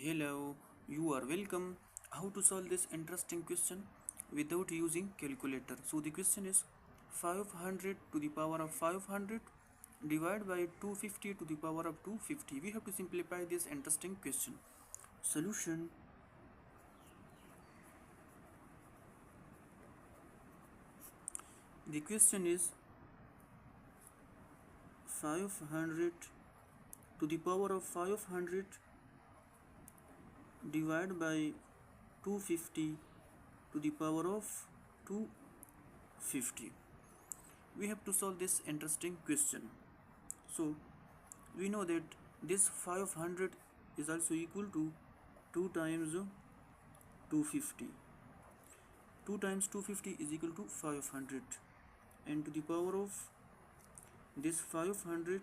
Hello, you are welcome. How to solve this interesting question without using calculator? So the question is 500 to the power of 500 divided by 250 to the power of 250. We have to simplify this interesting question. Solution. The question is 500 to the power of 500 divided by 250 to the power of 250. We have to solve this interesting question. So we know that this 500 is also equal to 2 times 250. 2 times 250 is equal to 500, and to the power of this 500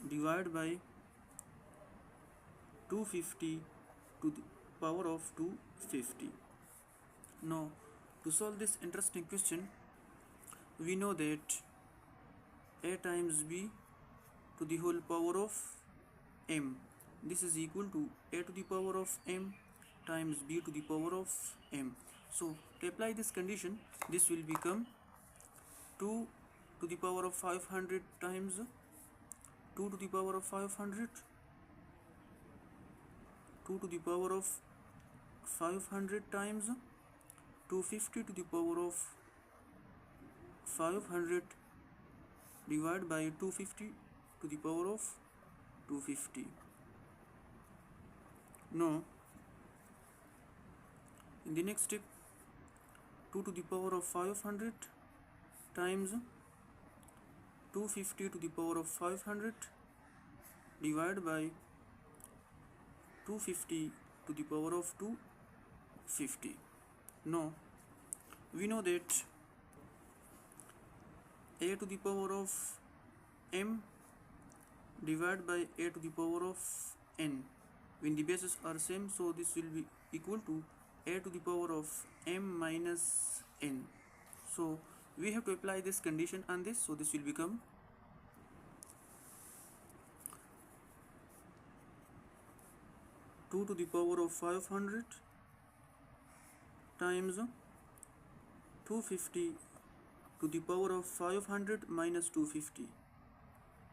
divided by 250 to the power of 250. Now to solve this interesting question, we know that a times b to the whole power of m, this is equal to a to the power of m times b to the power of m. So to apply this condition, this will become 2 to the power of 500 times 2 to the power of 500, 2 to the power of 500 times 250 to the power of 500 divided by 250 to the power of 250. Now in the next step, 2 to the power of 500 times 250 to the power of 500 divided by 250 to the power of 250. Now we know that a to the power of m divided by a to the power of n, when the bases are same, so this will be equal to a to the power of m minus n. So we have to apply this condition on this, so this will become 2 to the power of 500 times 250 to the power of 500 minus 250,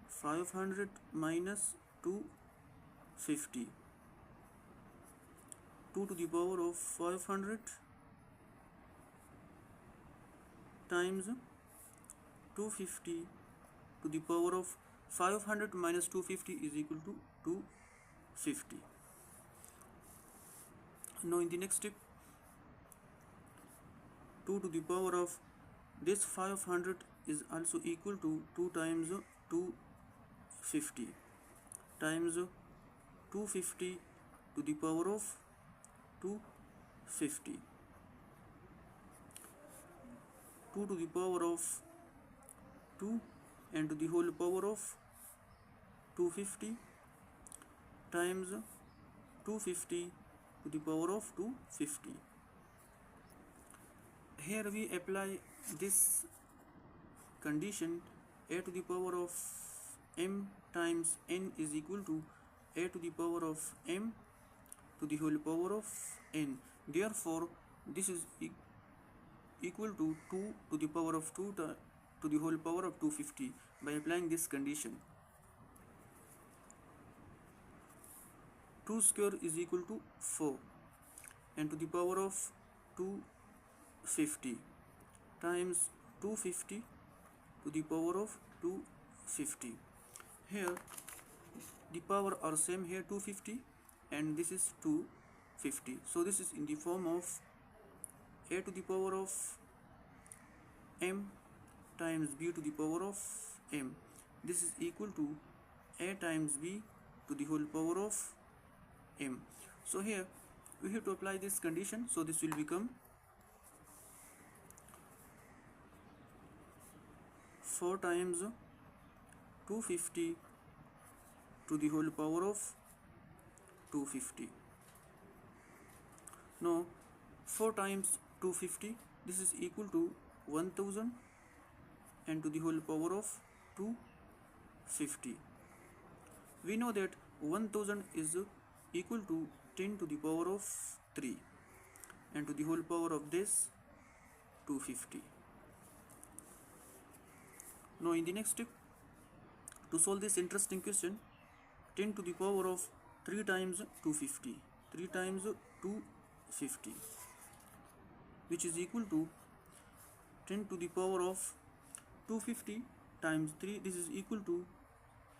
500 minus 250, 2 to the power of 500 times 250 to the power of 500 minus 250 is equal to 250. Now in the next step, 2 to the power of this 500 is also equal to 2 times 250 times 250 to the power of 250, 2 to the power of 2 and to the whole power of 250 times 250 to the power of 250. Here we apply this condition, a to the power of m times n is equal to a to the power of m to the whole power of n. Therefore this is equal to 2 to the power of 2 to the whole power of 250 by applying this condition. 2 square is equal to 4, and to the power of 250 times 250 to the power of 250. Here the power are same, here 250 and this is 250, so this is in the form of a to the power of m times b to the power of m. This is equal to a times b to the whole power of m. So here we have to apply this condition, so this will become 4 times 250 to the whole power of 250. Now 4 times 250, this is equal to 1000 and to the whole power of 250. We know that 1000 is equal to 10 to the power of 3, and to the whole power of this 250. Now in the next step, to solve this interesting question, 10 to the power of 3 times 250, 3 times 250, which is equal to 10 to the power of 250 times 3, this is equal to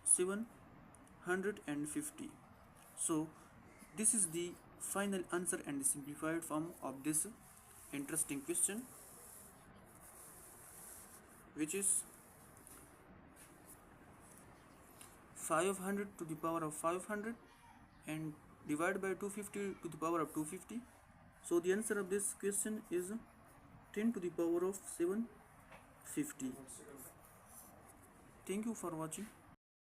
750. So this is the final answer and the simplified form of this interesting question, which is 500 to the power of 500 and divided by 250 to the power of 250. So the answer of this question is 10 to the power of 750. Thank you for watching.